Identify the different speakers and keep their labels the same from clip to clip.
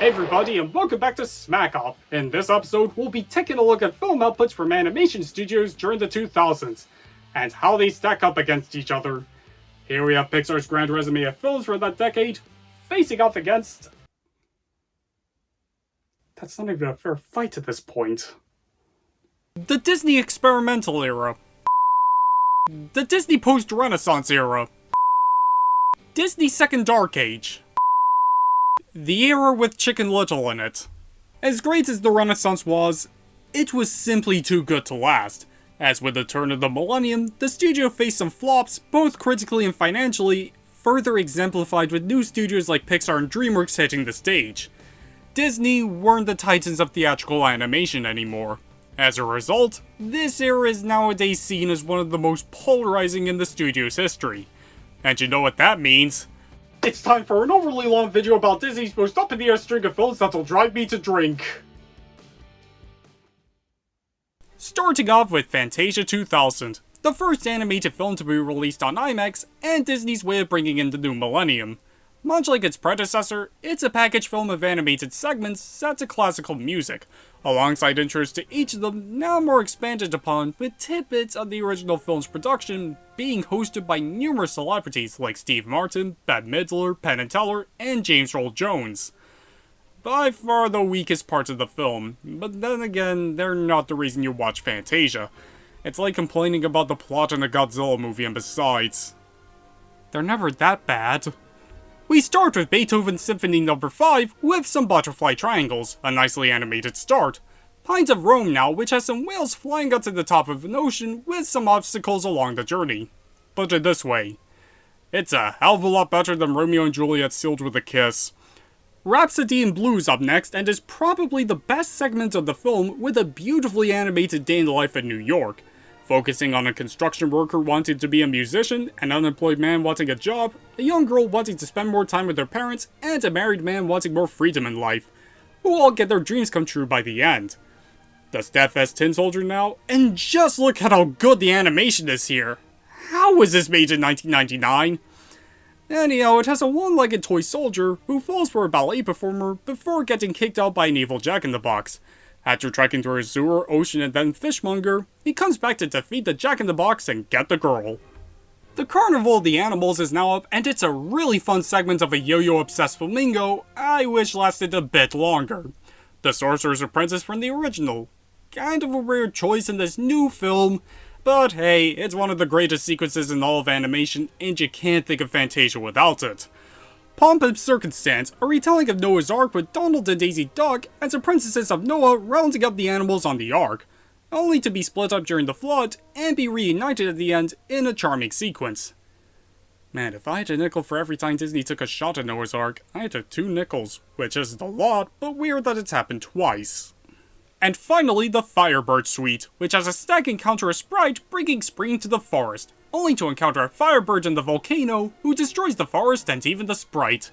Speaker 1: Hey everybody, and welcome back to Smack Off. In this episode, we'll be taking a look at film outputs from animation studios during the 2000s, and how they stack up against each other. Here we have Pixar's grand resume of films for that decade, facing off against... That's not even a fair fight at this point.
Speaker 2: The Disney experimental era. The Disney post-Renaissance era. Disney second dark age. The era with Chicken Little in it. As great as the Renaissance was, it was simply too good to last. As with the turn of the millennium, the studio faced some flops, both critically and financially, further exemplified with new studios like Pixar and DreamWorks hitting the stage. Disney weren't the titans of theatrical animation anymore. As a result, this era is nowadays seen as one of the most polarizing in the studio's history. And you know what that means?
Speaker 1: It's time for an overly long video about Disney's most up-in-the-air string of films that'll drive me to drink.
Speaker 2: Starting off with Fantasia 2000, the first animated film to be released on IMAX, and Disney's way of bringing in the new millennium. Much like its predecessor, it's a package film of animated segments set to classical music, alongside intros to each of them now more expanded upon, with tidbits of the original film's production being hosted by numerous celebrities like Steve Martin, Bette Midler, Penn and Teller, and James Earl Jones. By far the weakest parts of the film, but then again, they're not the reason you watch Fantasia. It's like complaining about the plot in a Godzilla movie, and besides, they're never that bad. We start with Beethoven's Symphony No. 5 with some butterfly triangles, a nicely animated start. Pines of Rome now, which has some whales flying up to the top of an ocean with some obstacles along the journey. Put it this way, it's a hell of a lot better than Romeo and Juliet Sealed with a Kiss. Rhapsody in Blue's up next, and is probably the best segment of the film with a beautifully animated day in the life in New York. Focusing on a construction worker wanting to be a musician, an unemployed man wanting a job, a young girl wanting to spend more time with their parents, and a married man wanting more freedom in life, who all get their dreams come true by the end. The Steadfast Tin Soldier now, and just look at how good the animation is here. How was this made in 1999? Anyhow, it has a one-legged toy soldier who falls for a ballet performer before getting kicked out by an evil Jack-in-the-Box. After trekking through a sewer, ocean, and then fishmonger, he comes back to defeat the Jack-in-the-Box and get the girl. The Carnival of the Animals is now up, and it's a really fun segment of a yo-yo obsessed flamingo I wish lasted a bit longer. The Sorcerer's Apprentice from the original. Kind of a weird choice in this new film, but hey, it's one of the greatest sequences in all of animation, and you can't think of Fantasia without it. Pomp and Circumstance, a retelling of Noah's Ark with Donald and Daisy Duck as the princesses of Noah rounding up the animals on the Ark, only to be split up during the flood and be reunited at the end in a charming sequence. Man, if I had a nickel for every time Disney took a shot at Noah's Ark, I'd have 2 nickels, which isn't a lot, but weird that it's happened twice. And finally, the Firebird Suite, which has a stag encounter a sprite bringing spring to the forest, only to encounter a firebird in the volcano, who destroys the forest and even the sprite.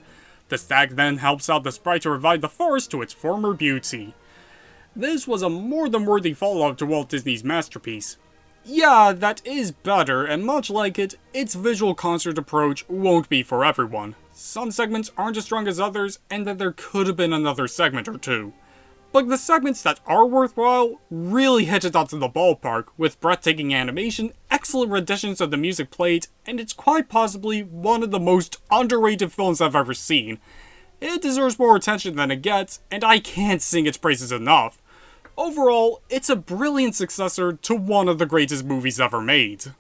Speaker 2: The stag then helps out the sprite to revive the forest to its former beauty. This was a more than worthy follow-up to Walt Disney's masterpiece. Yeah, that is better, and much like it, its visual concert approach won't be for everyone. Some segments aren't as strong as others, and that there could have been another segment or two. But the segments that are worthwhile really hit it out of the ballpark, with breathtaking animation, excellent renditions of the music played, and it's quite possibly one of the most underrated films I've ever seen. It deserves more attention than it gets, and I can't sing its praises enough. Overall, it's a brilliant successor to one of the greatest movies ever made.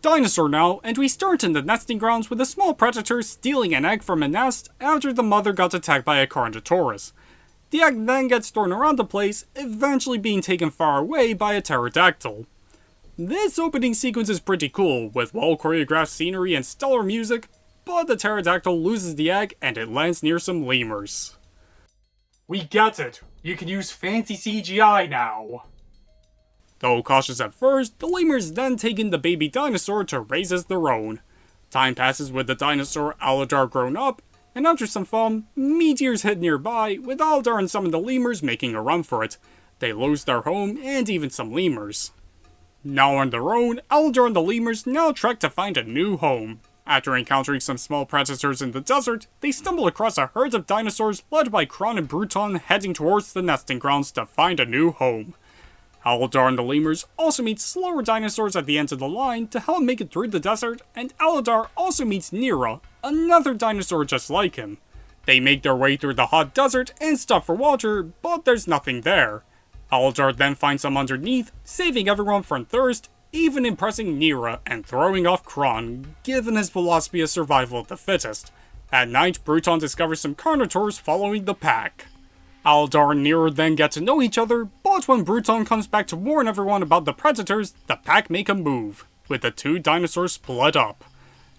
Speaker 2: Dinosaur now, and we start in the nesting grounds with a small predator stealing an egg from a nest after the mother got attacked by a Carnotaurus. The egg then gets thrown around the place, eventually being taken far away by a pterodactyl. This opening sequence is pretty cool, with well choreographed scenery and stellar music, but the pterodactyl loses the egg and it lands near some lemurs.
Speaker 1: We get it. You can use fancy CGI now.
Speaker 2: Though cautious at first, the lemurs then take in the baby dinosaur to raise as their own. Time passes with the dinosaur Aladar grown up, and after some fun, meteors hit nearby, with Aladar and some of the lemurs making a run for it. They lose their home, and even some lemurs. Now on their own, Aladar and the lemurs now trek to find a new home. After encountering some small predators in the desert, they stumble across a herd of dinosaurs led by Kron and Bruton heading towards the nesting grounds to find a new home. Aladar and the lemurs also meet slower dinosaurs at the end of the line to help make it through the desert, and Aladar also meets Nera, another dinosaur just like him. They make their way through the hot desert and stop for water, but there's nothing there. Aladar then finds some underneath, saving everyone from thirst, even impressing Nera and throwing off Kron, given his philosophy of survival of the fittest. At night, Bruton discovers some Carnotaurs following the pack. Aladar and Nera then get to know each other, but when Bruton comes back to warn everyone about the predators, the pack make a move, with the two dinosaurs split up.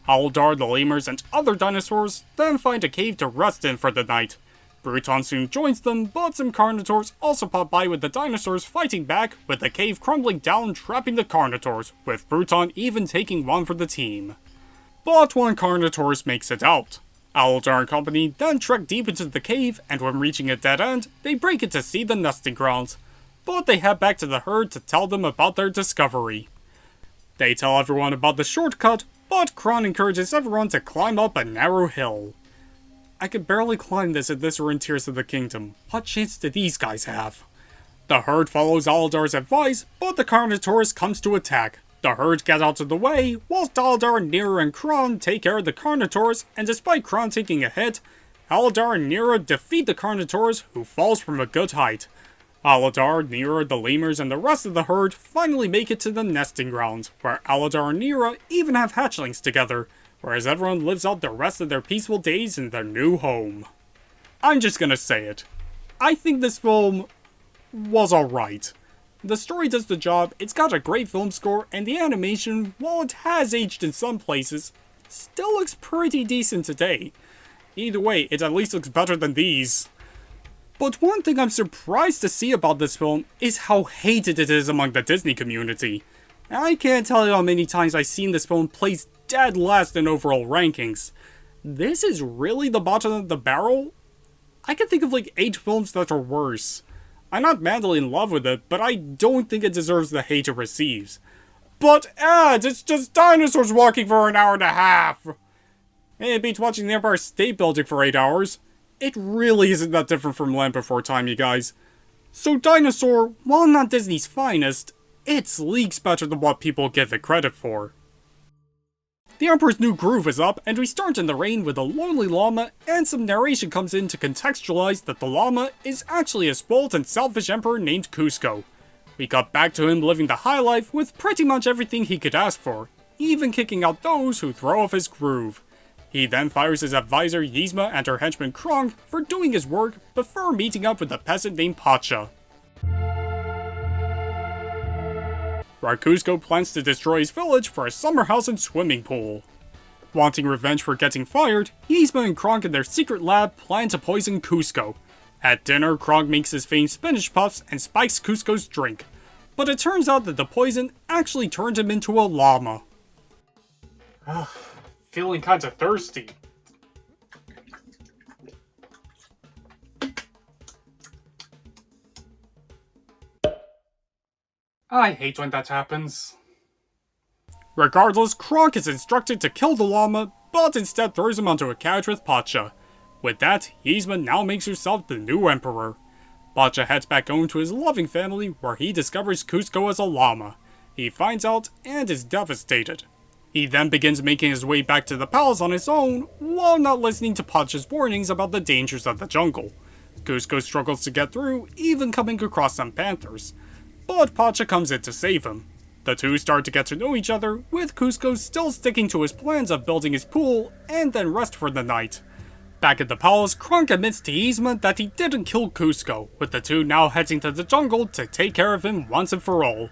Speaker 2: Aladar, the lemurs, and other dinosaurs then find a cave to rest in for the night. Bruton soon joins them, but some Carnotaurs also pop by with the dinosaurs fighting back, with the cave crumbling down, trapping the Carnotaurs, with Bruton even taking one for the team. But one Carnotaurus makes it out. Aladar and company then trek deep into the cave, and when reaching a dead end, they break it to see the nesting grounds. But they head back to the herd to tell them about their discovery. They tell everyone about the shortcut, but Kron encourages everyone to climb up a narrow hill. I could barely climb this if this were in Tears of the Kingdom. What chance do these guys have? The herd follows Aladar's advice, but the Carnotaurus comes to attack. The herd get out of the way, whilst Aladar, Nera, and Kron take care of the Carnotaurus, and despite Kron taking a hit, Aladar and Nera defeat the Carnotaurus, who falls from a good height. Aladar, Nera, the lemurs, and the rest of the herd finally make it to the nesting grounds, where Aladar and Nera even have hatchlings together, whereas everyone lives out the rest of their peaceful days in their new home. I'm just gonna say it. I think this film was alright. The story does the job, it's got a great film score, and the animation, while it has aged in some places, still looks pretty decent today. Either way, it at least looks better than these. But one thing I'm surprised to see about this film is how hated it is among the Disney community. I can't tell you how many times I've seen this film placed dead last in overall rankings. This is really the bottom of the barrel? I can think of like 8 films that are worse. I'm not madly in love with it, but I don't think it deserves the hate it receives. But ads, it's just dinosaurs walking for an hour and a half! It beats watching the Empire State Building for 8 hours. It really isn't that different from Land Before Time, you guys. So Dinosaur, while not Disney's finest, it's leagues better than what people give it credit for. The Emperor's New Groove is up, and we start in the rain with a lonely llama, and some narration comes in to contextualize that the llama is actually a spoiled and selfish emperor named Cusco. We cut back to him living the high life with pretty much everything he could ask for, even kicking out those who throw off his groove. He then fires his advisor Yzma and her henchman Kronk for doing his work before meeting up with a peasant named Pacha. Where Cusco plans to destroy his village for a summer house and swimming pool. Wanting revenge for getting fired, Yzma and Kronk in their secret lab plan to poison Cusco. At dinner, Kronk makes his famed spinach puffs and spikes Cusco's drink. But it turns out that the poison actually turned him into a llama.
Speaker 1: Feeling kinda thirsty. I hate when that happens.
Speaker 2: Regardless, Kronk is instructed to kill the llama, but instead throws him onto a couch with Pacha. With that, Yzma now makes herself the new emperor. Pacha heads back home to his loving family, where he discovers Cusco as a llama. He finds out and is devastated. He then begins making his way back to the palace on his own, while not listening to Pacha's warnings about the dangers of the jungle. Cusco struggles to get through, even coming across some panthers. But Pacha comes in to save him. The two start to get to know each other, with Cusco still sticking to his plans of building his pool, and then rest for the night. Back at the palace, Kronk admits to Yzma that he didn't kill Cusco, with the two now heading to the jungle to take care of him once and for all.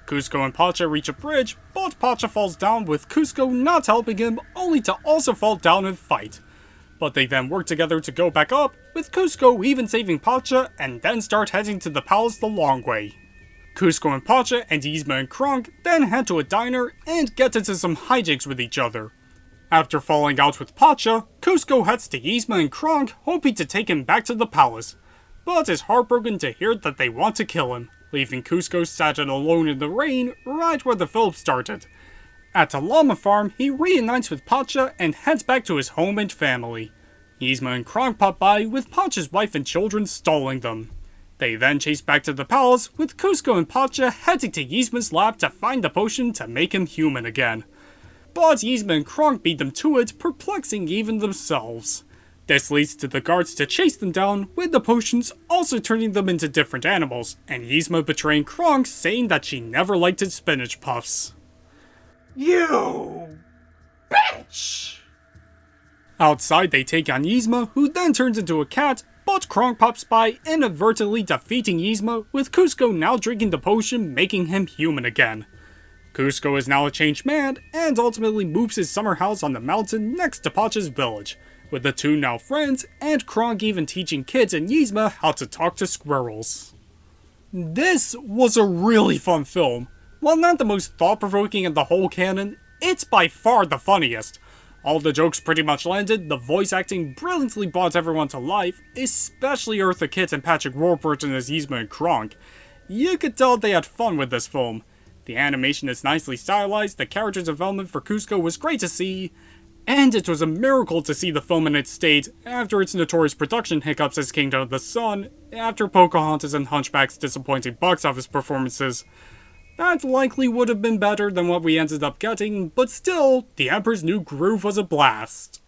Speaker 2: Cusco and Pacha reach a bridge, but Pacha falls down with Cusco not helping him, only to also fall down and fight. But they then work together to go back up, with Cusco even saving Pacha, and then start heading to the palace the long way. Cusco and Pacha and Yzma and Kronk then head to a diner and get into some hijinks with each other. After falling out with Pacha, Cusco heads to Yzma and Kronk, hoping to take him back to the palace, but is heartbroken to hear that they want to kill him, leaving Cusco sad and alone in the rain right where the film started. At the llama farm, he reunites with Pacha and heads back to his home and family. Yzma and Kronk pop by with Pacha's wife and children stalling them. They then chase back to the palace, with Kuzco and Pacha heading to Yzma's lab to find the potion to make him human again. But Yzma and Kronk beat them to it, perplexing even themselves. This leads to the guards to chase them down, with the potions also turning them into different animals, and Yzma betraying Kronk, saying that she never liked his spinach puffs.
Speaker 1: You bitch!
Speaker 2: Outside, they take on Yzma, who then turns into a cat, but Kronk pops by, inadvertently defeating Yzma, with Kuzco now drinking the potion, making him human again. Kuzco is now a changed man, and ultimately moves his summer house on the mountain next to Pacha's village, with the two now friends, and Kronk even teaching kids in Yzma how to talk to squirrels. This was a really fun film. While not the most thought-provoking in the whole canon, it's by far the funniest. All the jokes pretty much landed, the voice acting brilliantly brought everyone to life, especially Eartha Kitt and Patrick Warburton as Yzma and Kronk. You could tell they had fun with this film. The animation is nicely stylized, the character development for Kuzco was great to see, and it was a miracle to see the film in its state after its notorious production hiccups as Kingdom of the Sun, after Pocahontas and Hunchback's disappointing box office performances. That likely would have been better than what we ended up getting, but still, The Emperor's New Groove was a blast.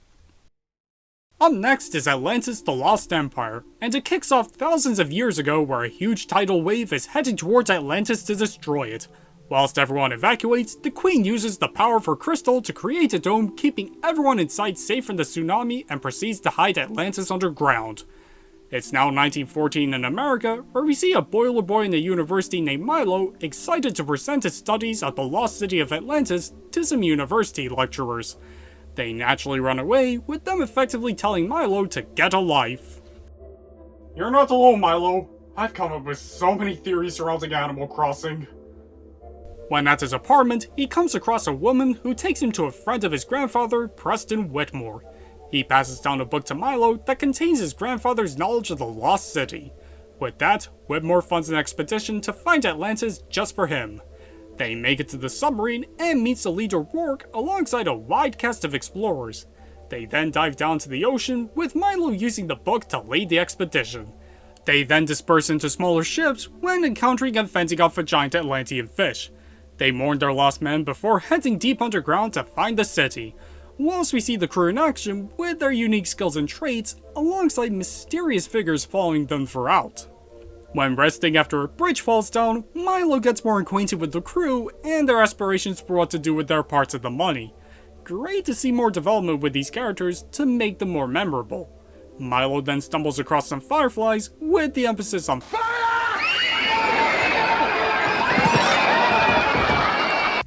Speaker 2: Up next is Atlantis: The Lost Empire, and it kicks off thousands of years ago where a huge tidal wave is heading towards Atlantis to destroy it. Whilst everyone evacuates, the Queen uses the power of her crystal to create a dome, keeping everyone inside safe from the tsunami, and proceeds to hide Atlantis underground. It's now 1914 in America, where we see a boiler boy in a university named Milo excited to present his studies of the lost city of Atlantis to some university lecturers. They naturally run away, with them effectively telling Milo to get a life.
Speaker 1: You're not alone, Milo. I've come up with so many theories surrounding Animal Crossing.
Speaker 2: When at his apartment, he comes across a woman who takes him to a friend of his grandfather, Preston Whitmore. He passes down a book to Milo that contains his grandfather's knowledge of the lost city. With that, Whitmore funds an expedition to find Atlantis just for him. They make it to the submarine and meets the leader Rourke alongside a wide cast of explorers. They then dive down to the ocean, with Milo using the book to lead the expedition. They then disperse into smaller ships when encountering and fending off a giant Atlantean fish. They mourn their lost men before heading deep underground to find the city, whilst we see the crew in action with their unique skills and traits, alongside mysterious figures following them throughout. When resting after a bridge falls down, Milo gets more acquainted with the crew and their aspirations for what to do with their parts of the money. Great to see more development with these characters to make them more memorable. Milo then stumbles across some fireflies, with the emphasis on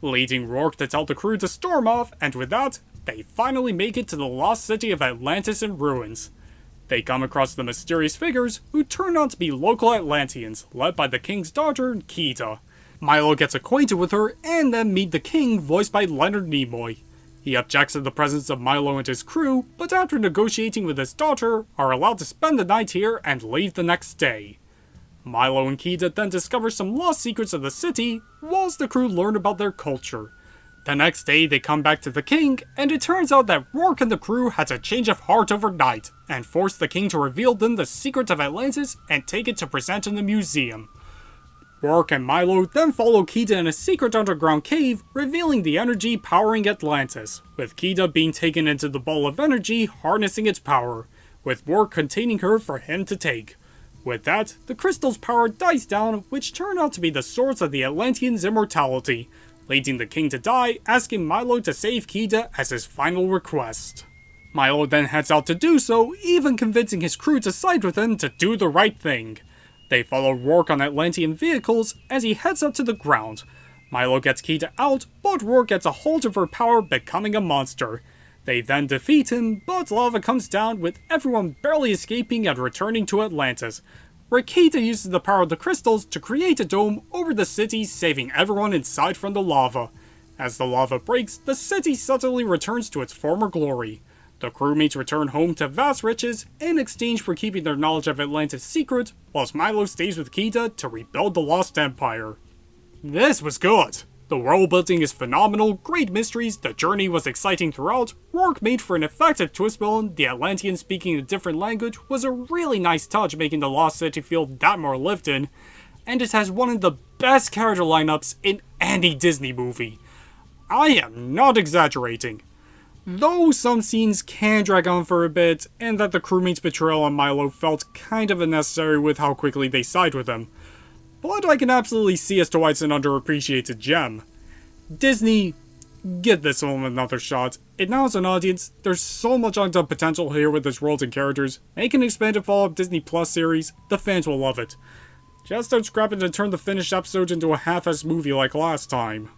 Speaker 2: leading Rourke to tell the crew to storm off, and with that, they finally make it to the lost city of Atlantis in ruins. They come across the mysterious figures, who turn out to be local Atlanteans, led by the king's daughter, Kita. Milo gets acquainted with her, and then meet the king, voiced by Leonard Nimoy. He objects to the presence of Milo and his crew, but after negotiating with his daughter, are allowed to spend the night here and leave the next day. Milo and Kita then discover some lost secrets of the city, whilst the crew learn about their culture. The next day, they come back to the king, and it turns out that Rourke and the crew had a change of heart overnight, and forced the king to reveal them the secrets of Atlantis and take it to present in the museum. Rourke and Milo then follow Kita in a secret underground cave, revealing the energy powering Atlantis, with Kita being taken into the ball of energy, harnessing its power, with Rourke containing her for him to take. With that, the crystal's power dies down, which turn out to be the source of the Atlanteans' immortality, leading the king to die, asking Milo to save Kita as his final request. Milo then heads out to do so, even convincing his crew to side with him to do the right thing. They follow Rourke on Atlantean vehicles as he heads up to the ground. Milo gets Kita out, but Rourke gets a hold of her power, becoming a monster. They then defeat him, but lava comes down, with everyone barely escaping and returning to Atlantis, where Kita uses the power of the crystals to create a dome over the city, saving everyone inside from the lava. As the lava breaks, the city suddenly returns to its former glory. The crewmates return home to vast riches in exchange for keeping their knowledge of Atlantis secret, whilst Milo stays with Kita to rebuild the Lost Empire. This was good. The world building is phenomenal, great mysteries, the journey was exciting throughout, work made for an effective twist villain, the Atlanteans speaking a different language was a really nice touch making the Lost City feel that more lived in, and it has one of the best character lineups in any Disney movie. I am not exaggerating. Though some scenes can drag on for a bit, and that the crewmate's betrayal on Milo felt kind of unnecessary with how quickly they side with him. But I can absolutely see as to why it's an underappreciated gem. Disney, give this one another shot. It now has an audience, there's so much untapped potential here with its worlds and characters. Make an expanded follow-up Disney Plus series, the fans will love it. Just don't scrap it and turn the finished episode into a half-assed movie like last time.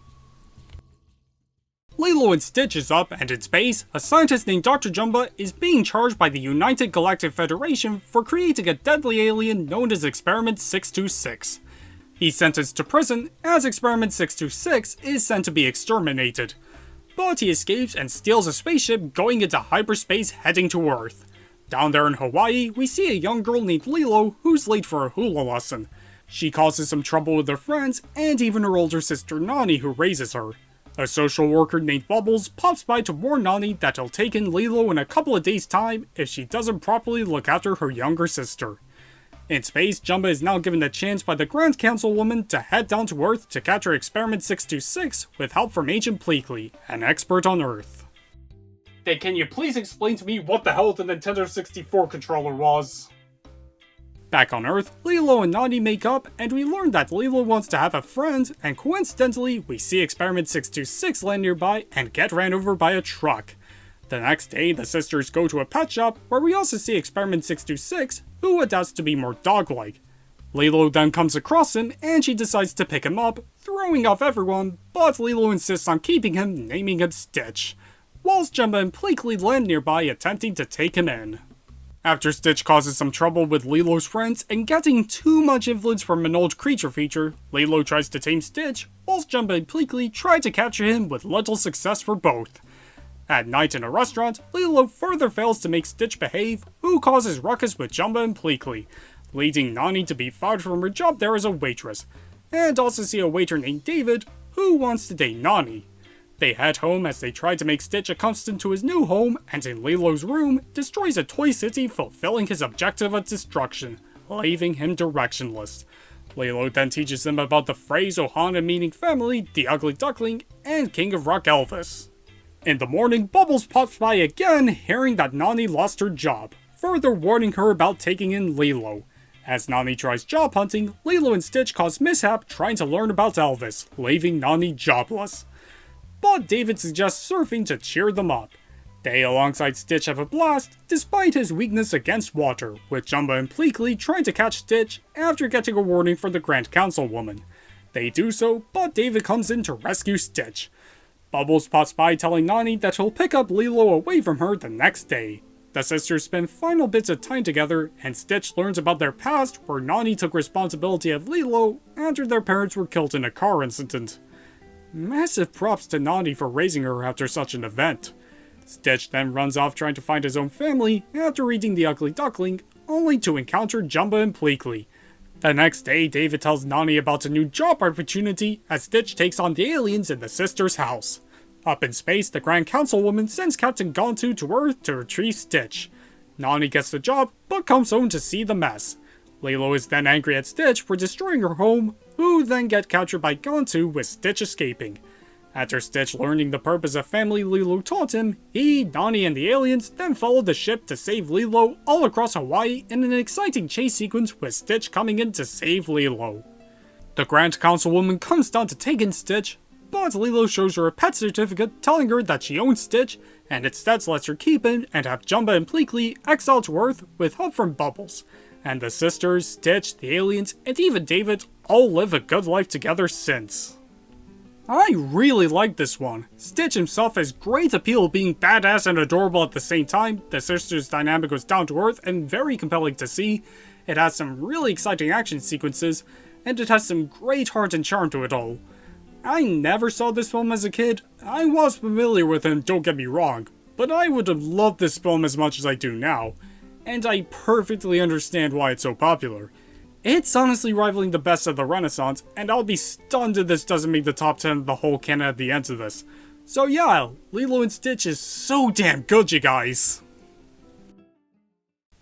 Speaker 2: Lilo and Stitch is up, and in space, a scientist named Dr. Jumba is being charged by the United Galactic Federation for creating a deadly alien known as Experiment 626. He's sentenced to prison, as Experiment 626 is sent to be exterminated. But he escapes and steals a spaceship going into hyperspace heading to Earth. Down there in Hawaii, we see a young girl named Lilo who's late for a hula lesson. She causes some trouble with her friends, and even her older sister Nani who raises her. A social worker named Bubbles pops by to warn Nani that he'll take in Lilo in a couple of days' time if she doesn't properly look after her younger sister. In space, Jumba is now given the chance by the Grand Councilwoman to head down to Earth to capture Experiment 626 with help from Agent Pleakley, an expert on Earth.
Speaker 1: Then can you please explain to me what the hell the Nintendo 64 controller was?
Speaker 2: Back on Earth, Lilo and Nani make up, and we learn that Lilo wants to have a friend, and coincidentally, we see Experiment 626 land nearby and get ran over by a truck. The next day, the sisters go to a pet shop, where we also see Experiment 626, who adapts to be more dog-like. Lilo then comes across him, and she decides to pick him up, throwing off everyone, but Lilo insists on keeping him, naming him Stitch, whilst Jumba and Pleakley land nearby attempting to take him in. After Stitch causes some trouble with Lilo's friends and getting too much influence from an old creature feature, Lilo tries to tame Stitch, whilst Jumba and Pleakley try to capture him with little success for both. At night in a restaurant, Lilo further fails to make Stitch behave, who causes ruckus with Jumba and Pleakley, leading Nani to be fired from her job there as a waitress, and also see a waiter named David, who wants to date Nani. They head home as they try to make Stitch accustomed to his new home, and in Lilo's room, destroys a toy city fulfilling his objective of destruction, leaving him directionless. Lilo then teaches them about the phrase Ohana meaning family, the ugly duckling, and King of Rock Elvis. In the morning, Bubbles pops by again, hearing that Nani lost her job, further warning her about taking in Lilo. As Nani tries job hunting, Lilo and Stitch cause mishap trying to learn about Elvis, leaving Nani jobless. But David suggests surfing to cheer them up. They alongside Stitch have a blast, despite his weakness against water, with Jumba and Pleakley trying to catch Stitch after getting a warning from the Grand Councilwoman. They do so, but David comes in to rescue Stitch. Bubbles pops by telling Nani that he'll pick up Lilo away from her the next day. The sisters spend final bits of time together, and Stitch learns about their past where Nani took responsibility of Lilo after their parents were killed in a car incident. Massive props to Nani for raising her after such an event. Stitch then runs off trying to find his own family after reading The Ugly Duckling, only to encounter Jumba and Pleakley. The next day, David tells Nani about a new job opportunity as Stitch takes on the aliens in the sisters' house. Up in space, the Grand Councilwoman sends Captain Gontu to Earth to retrieve Stitch. Nani gets the job, but comes home to see the mess. Lilo is then angry at Stitch for destroying her home, who then get captured by Gontu with Stitch escaping. After Stitch learning the purpose of family Lilo taught him, he, Nani, and the aliens then followed the ship to save Lilo all across Hawaii in an exciting chase sequence with Stitch coming in to save Lilo. The Grand Councilwoman comes down to take in Stitch, but Lilo shows her a pet certificate telling her that she owns Stitch, and instead lets her keep him and have Jumba and Pleakley exiled to Earth with help from Bubbles. And the sisters, Stitch, the aliens, and even David all live a good life together since. I really like this one. Stitch himself has great appeal being badass and adorable at the same time. The sisters' dynamic was down to earth and very compelling to see. It has some really exciting action sequences, and it has some great heart and charm to it all. I never saw this film as a kid. I was familiar with him, don't get me wrong, but I would have loved this film as much as I do now, and I perfectly understand why it's so popular. It's honestly rivaling the best of the Renaissance, and I'll be stunned if this doesn't make the top 10 of the whole canon at the end of this. So yeah, Lilo and Stitch is so damn good, you guys!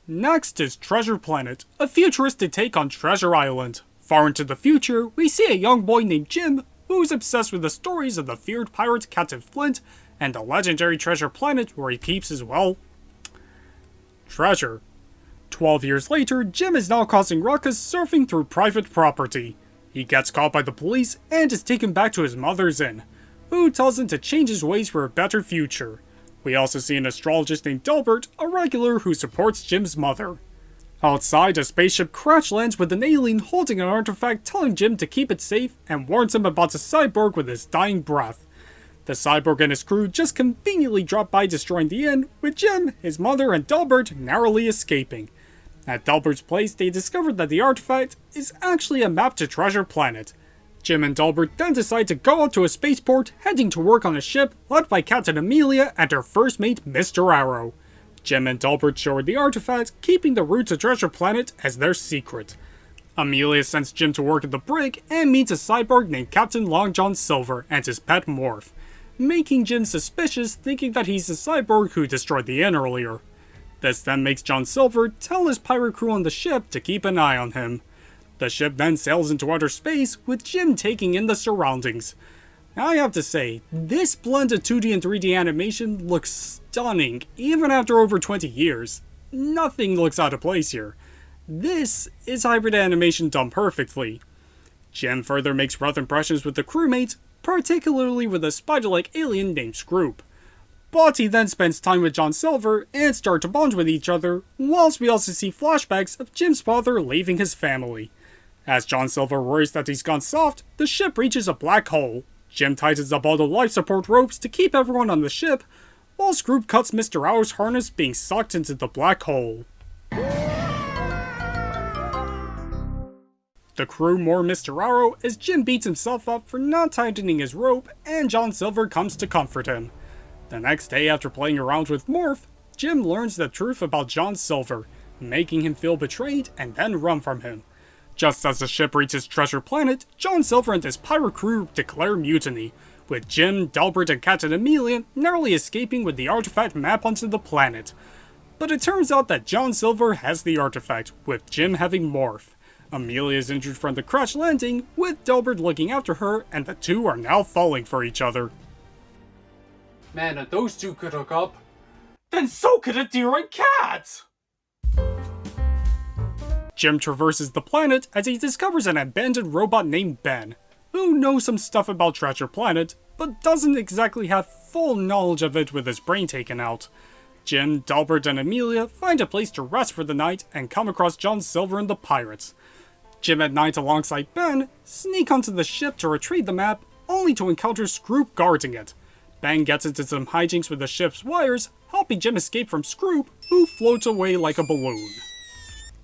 Speaker 2: Next is Treasure Planet, a futuristic take on Treasure Island. Far into the future, we see a young boy named Jim, who's obsessed with the stories of the feared pirate Captain Flint, and the legendary Treasure Planet where he keeps his, well, treasure. 12 years later, Jim is now causing ruckus surfing through private property. He gets caught by the police and is taken back to his mother's inn, who tells him to change his ways for a better future. We also see an astrologist named Delbert, a regular who supports Jim's mother. Outside, a spaceship crash lands with an alien holding an artifact telling Jim to keep it safe and warns him about a cyborg with his dying breath. The cyborg and his crew just conveniently drop by destroying the inn, with Jim, his mother, and Delbert narrowly escaping. At Delbert's place, they discovered that the artifact is actually a map to Treasure Planet. Jim and Delbert then decide to go out to a spaceport, heading to work on a ship led by Captain Amelia and her first mate, Mr. Arrow. Jim and Delbert show her the artifact, keeping the route to Treasure Planet as their secret. Amelia sends Jim to work at the brig and meets a cyborg named Captain Long John Silver and his pet Morph, making Jim suspicious, thinking that he's the cyborg who destroyed the inn earlier. This then makes John Silver tell his pirate crew on the ship to keep an eye on him. The ship then sails into outer space, with Jim taking in the surroundings. I have to say, this blend of 2D and 3D animation looks stunning, even after over 20 years. Nothing looks out of place here. This is hybrid animation done perfectly. Jim further makes rough impressions with the crewmates, particularly with a spider-like alien named Scroop. But he then spends time with John Silver and start to bond with each other, whilst we also see flashbacks of Jim's father leaving his family. As John Silver worries that he's gone soft, the ship reaches a black hole. Jim tightens up all the life support ropes to keep everyone on the ship, while Scroop cuts Mr. Arrow's harness being sucked into the black hole. The crew mourn Mr. Arrow as Jim beats himself up for not tightening his rope, and John Silver comes to comfort him. The next day, after playing around with Morph, Jim learns the truth about John Silver, making him feel betrayed and then run from him. Just as the ship reaches Treasure Planet, John Silver and his pirate crew declare mutiny, with Jim, Delbert, and Captain Amelia narrowly escaping with the artifact map onto the planet. But it turns out that John Silver has the artifact, with Jim having Morph. Amelia is injured from the crash landing, with Delbert looking after her, and the two are now falling for each other.
Speaker 1: Man, if those two could hook up, then so could a deer and cat!
Speaker 2: Jim traverses the planet as he discovers an abandoned robot named Ben, who knows some stuff about Treasure Planet, but doesn't exactly have full knowledge of it with his brain taken out. Jim, Delbert, and Amelia find a place to rest for the night and come across John Silver and the pirates. Jim at night alongside Ben sneak onto the ship to retrieve the map, only to encounter Scroop guarding it. Ben gets into some hijinks with the ship's wires, helping Jim escape from Scroop, who floats away like a balloon.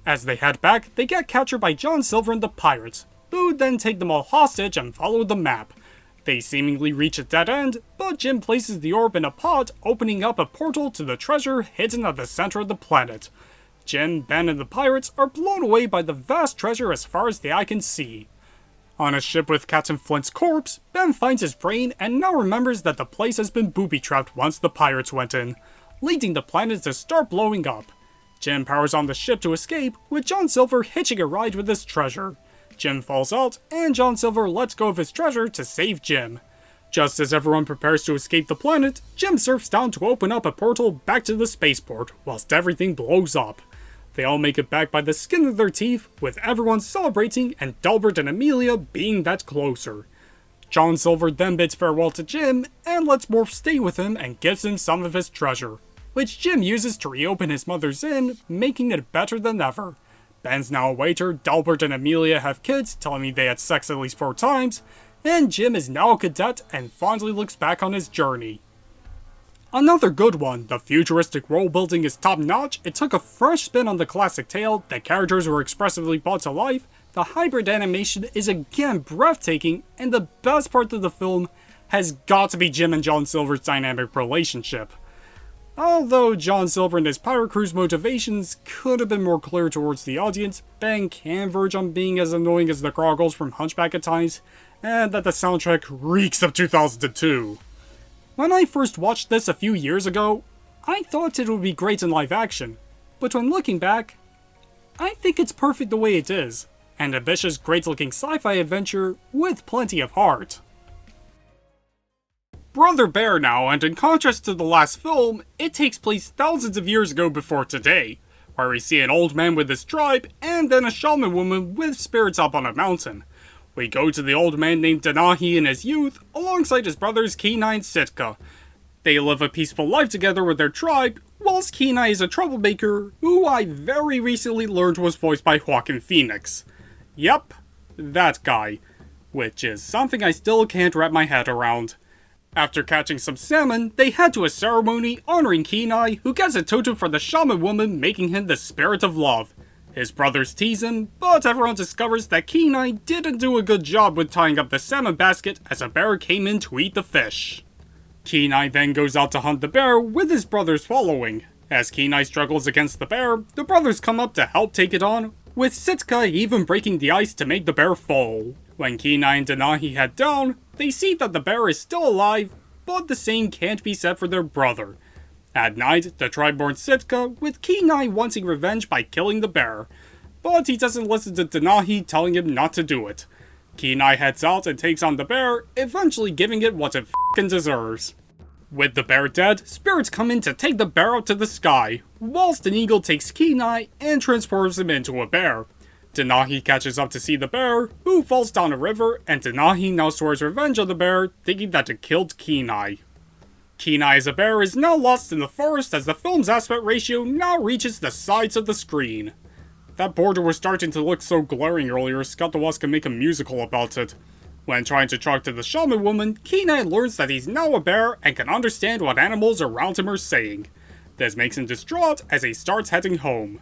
Speaker 2: As they head back, they get captured by John Silver and the pirates, who then take them all hostage and follow the map. They seemingly reach a dead end, but Jim places the orb in a pod, opening up a portal to the treasure hidden at the center of the planet. Jim, Ben, and the pirates are blown away by the vast treasure as far as the eye can see. On a ship with Captain Flint's corpse, Ben finds his brain and now remembers that the place has been booby-trapped once the pirates went in, leading the planet to start blowing up. Jim powers on the ship to escape, with John Silver hitching a ride with his treasure. Jim falls out, and John Silver lets go of his treasure to save Jim. Just as everyone prepares to escape the planet, Jim surfs down to open up a portal back to the spaceport, whilst everything blows up. They all make it back by the skin of their teeth, with everyone celebrating and Delbert and Amelia being that closer. John Silver then bids farewell to Jim, and lets Morph stay with him and gives him some of his treasure, which Jim uses to reopen his mother's inn, making it better than ever. Ben's now a waiter, Delbert and Amelia have kids, telling me they had sex at least 4 times, and Jim is now a cadet and fondly looks back on his journey. Another good one, the futuristic world building is top notch, it took a fresh spin on the classic tale, the characters were expressively brought to life, the hybrid animation is again breathtaking, and the best part of the film has got to be Jim and John Silver's dynamic relationship. Although John Silver and his Pirate Crew's motivations could have been more clear towards the audience, Ben can verge on being as annoying as the Groggles from Hunchback at times, and that the soundtrack reeks of 2002. When I first watched this a few years ago, I thought it would be great in live action, but when looking back, I think it's perfect the way it is, an ambitious, great-looking sci-fi adventure with plenty of heart. Brother Bear now, and in contrast to the last film, it takes place thousands of years ago before today, where we see an old man with his tribe, and then a shaman woman with spirits up on a mountain. We go to the old man named Denahi in his youth, alongside his brothers Kenai and Sitka. They live a peaceful life together with their tribe, whilst Kenai is a troublemaker, who I very recently learned was voiced by Joaquin Phoenix. Yep, that guy. Which is something I still can't wrap my head around. After catching some salmon, they head to a ceremony honoring Kenai, who gets a totem for the shaman woman, making him the spirit of love. His brothers tease him, but everyone discovers that Kenai didn't do a good job with tying up the salmon basket as a bear came in to eat the fish. Kenai then goes out to hunt the bear, with his brothers following. As Kenai struggles against the bear, the brothers come up to help take it on, with Sitka even breaking the ice to make the bear fall. When Kenai and Denahi head down, they see that the bear is still alive, but the same can't be said for their brother. At night, the tribe mourns Sitka, with Kenai wanting revenge by killing the bear, but he doesn't listen to Denahi telling him not to do it. Kenai heads out and takes on the bear, eventually giving it what it f***ing deserves. With the bear dead, spirits come in to take the bear up to the sky, whilst an eagle takes Kenai and transforms him into a bear. Denahi catches up to see the bear, who falls down a river, and Denahi now swears revenge on the bear, thinking that it killed Kenai. Kenai as a bear is now lost in the forest as the film's aspect ratio now reaches the sides of the screen. That border was starting to look so glaring earlier, Scott the Wasp can make a musical about it. When trying to talk to the shaman woman, Kenai learns that he's now a bear and can understand what animals around him are saying. This makes him distraught as he starts heading home.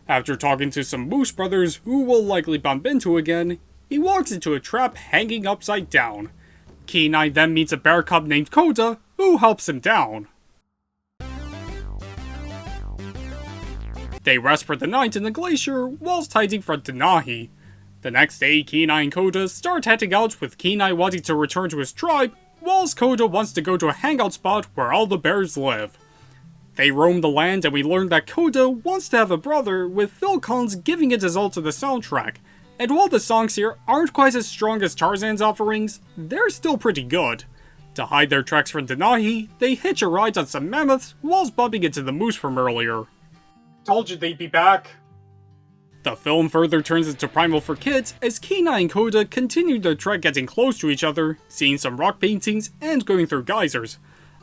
Speaker 2: After talking to some moose brothers who will likely bump into again, he walks into a trap hanging upside down. Kenai then meets a bear cub named Koda, who helps him down. They rest for the night in the glacier, whilst hiding from Denahi. The next day, Kenai and Koda start heading out, with Kenai wanting to return to his tribe, whilst Koda wants to go to a hangout spot where all the bears live. They roam the land, and we learn that Koda wants to have a brother, with Phil Collins giving it his all to the soundtrack. And while the songs here aren't quite as strong as Tarzan's offerings, they're still pretty good. To hide their tracks from Denahi, they hitch a ride on some mammoths whilst bumping into the moose from earlier.
Speaker 1: Told you they'd be back.
Speaker 2: The film further turns into Primal for kids as Kenai and Koda continue their trek, getting close to each other, seeing some rock paintings, and going through geysers.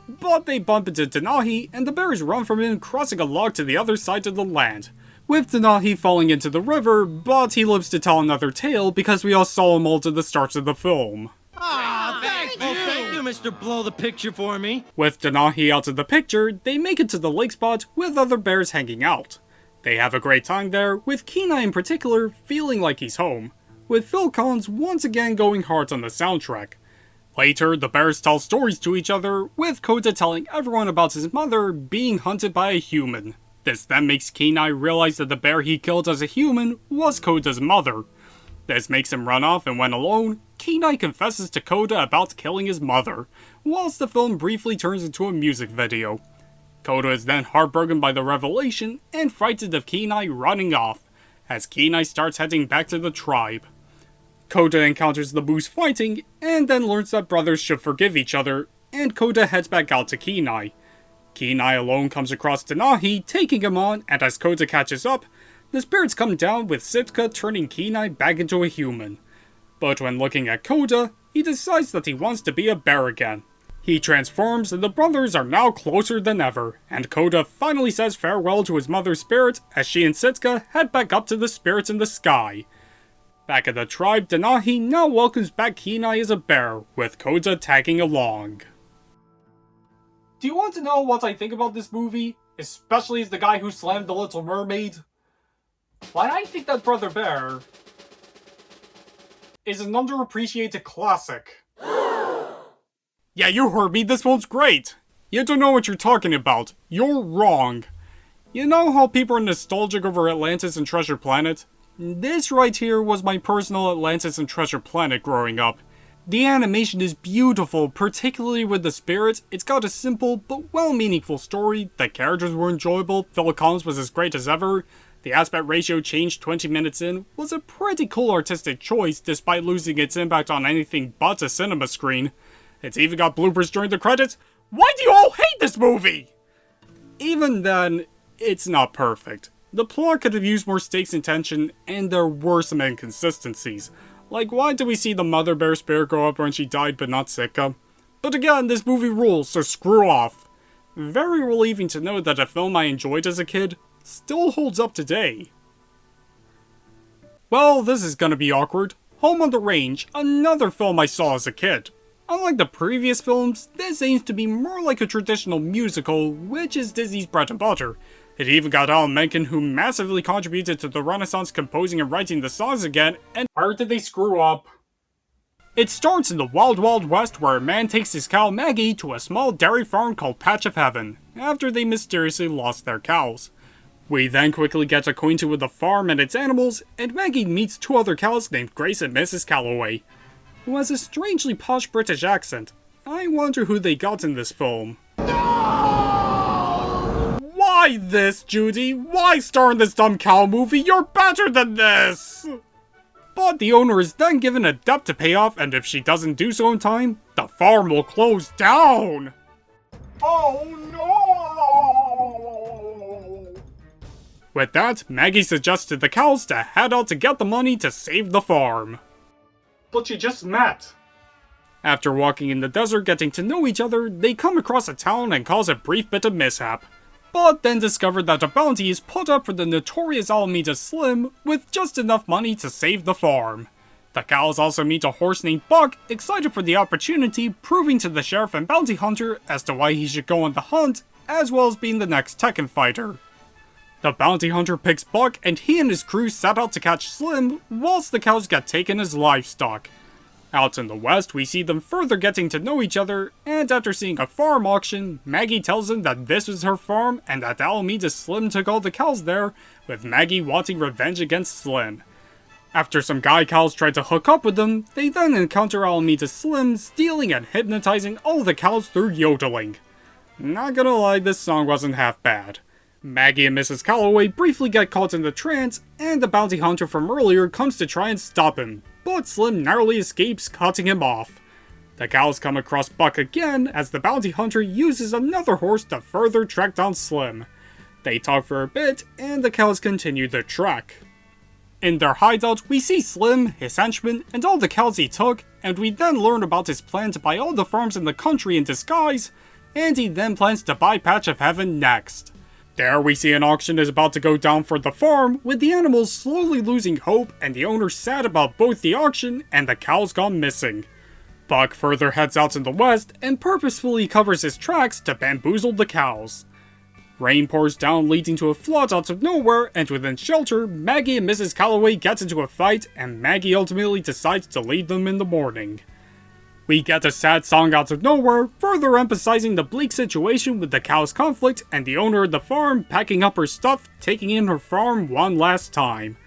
Speaker 2: But they bump into Denahi, and the bears run from him, crossing a log to the other side of the land, with Denahi falling into the river, but he lives to tell another tale because we all saw him all to the start of the film.
Speaker 3: Thank you, Mr. Blow the Picture for me.
Speaker 2: With Denahi out of the picture, they make it to the lake spot with other bears hanging out. They have a great time there, with Kenai in particular feeling like he's home, with Phil Collins once again going hard on the soundtrack. Later, the bears tell stories to each other, with Koda telling everyone about his mother being hunted by a human. This then makes Kenai realize that the bear he killed as a human was Koda's mother. This makes him run off, and when alone, Kenai confesses to Koda about killing his mother, whilst the film briefly turns into a music video. Koda is then heartbroken by the revelation and frightened of Kenai running off, as Kenai starts heading back to the tribe. Koda encounters the moose fighting, and then learns that brothers should forgive each other, and Koda heads back out to Kenai. Kenai alone comes across Denahi, taking him on, and as Koda catches up, the spirits come down, with Sitka turning Kenai back into a human. But when looking at Koda, he decides that he wants to be a bear again. He transforms, and the brothers are now closer than ever, and Koda finally says farewell to his mother's spirit as she and Sitka head back up to the spirits in the sky. Back at the tribe, Denahi now welcomes back Kenai as a bear, with Koda tagging along.
Speaker 1: Do you want to know what I think about this movie? Especially as the guy who slammed The Little Mermaid? Why I think that Brother Bear is an underappreciated classic.
Speaker 2: Yeah, you heard me, this one's great! You don't know what you're talking about. You're wrong. You know how people are nostalgic over Atlantis and Treasure Planet? This right here was my personal Atlantis and Treasure Planet growing up. The animation is beautiful, particularly with the spirits. It's got a simple but well-meaningful story, the characters were enjoyable, Phil Collins was as great as ever, the aspect ratio changed 20 minutes in, was a pretty cool artistic choice despite losing its impact on anything but a cinema screen. It's even got bloopers during the credits. Why do you all hate this movie? Even then, it's not perfect. The plot could have used more stakes and tension, and there were some inconsistencies. Like, why do we see the mother bear spirit grow up when she died but not Sitka? But again, this movie rules, so screw off. Very relieving to know that a film I enjoyed as a kid still holds up today. Well, this is gonna be awkward. Home on the Range, another film I saw as a kid. Unlike the previous films, this aims to be more like a traditional musical, which is Disney's bread and butter. It even got Alan Menken, who massively contributed to the Renaissance composing and writing the songs again, and
Speaker 1: Where did they screw up?
Speaker 2: it starts in the Wild Wild West where a man takes his cow Maggie to a small dairy farm called Patch of Heaven, after they mysteriously lost their cows. We then quickly get acquainted with the farm and its animals, and Maggie meets two other cows named Grace and Mrs. Calloway, who has a strangely posh British accent. I wonder who they got in this film. Why this, Judy? Why star in this dumb cow movie? You're better than this! But the owner is then given a debt to pay off, and if she doesn't do so in time, the farm will close down!
Speaker 1: Oh no!
Speaker 2: With that, Maggie suggested the cows to head out to get the money to save the farm.
Speaker 1: But you just met.
Speaker 2: After walking in the desert getting to know each other, they come across a town and cause a brief bit of mishap. But then discover that a bounty is put up for the notorious Alameda Slim with just enough money to save the farm. The cows also meet a horse named Buck, excited for the opportunity, proving to the sheriff and bounty hunter as to why he should go on the hunt, as well as being the next Tekken fighter. The bounty hunter picks Buck, and he and his crew set out to catch Slim, whilst the cows get taken as livestock. Out in the west, we see them further getting to know each other, and after seeing a farm auction, Maggie tells him that this was her farm and that Alameda Slim took all the cows there, with Maggie wanting revenge against Slim. After some guy cows try to hook up with them, they then encounter Alameda Slim stealing and hypnotizing all the cows through yodeling. Not gonna lie, this song wasn't half bad. Maggie and Mrs. Calloway briefly get caught in the trance, and the bounty hunter from earlier comes to try and stop him, but Slim narrowly escapes, cutting him off. The cows come across Buck again as the bounty hunter uses another horse to further track down Slim. They talk for a bit, and the cows continue their trek. In their hideout, we see Slim, his henchmen, and all the cows he took, and we then learn about his plan to buy all the farms in the country in disguise, and he then plans to buy Patch of Heaven next. There we see an auction is about to go down for the farm, with the animals slowly losing hope and the owner sad about both the auction and the cows gone missing. Buck further heads out in the west and purposefully covers his tracks to bamboozle the cows. Rain pours down, leading to a flood out of nowhere, and within shelter, Maggie and Mrs. Calloway get into a fight, and Maggie ultimately decides to leave them in the morning. We get a sad song out of nowhere, further emphasizing the bleak situation with the cows' conflict and the owner of the farm packing up her stuff, taking in her farm one last time.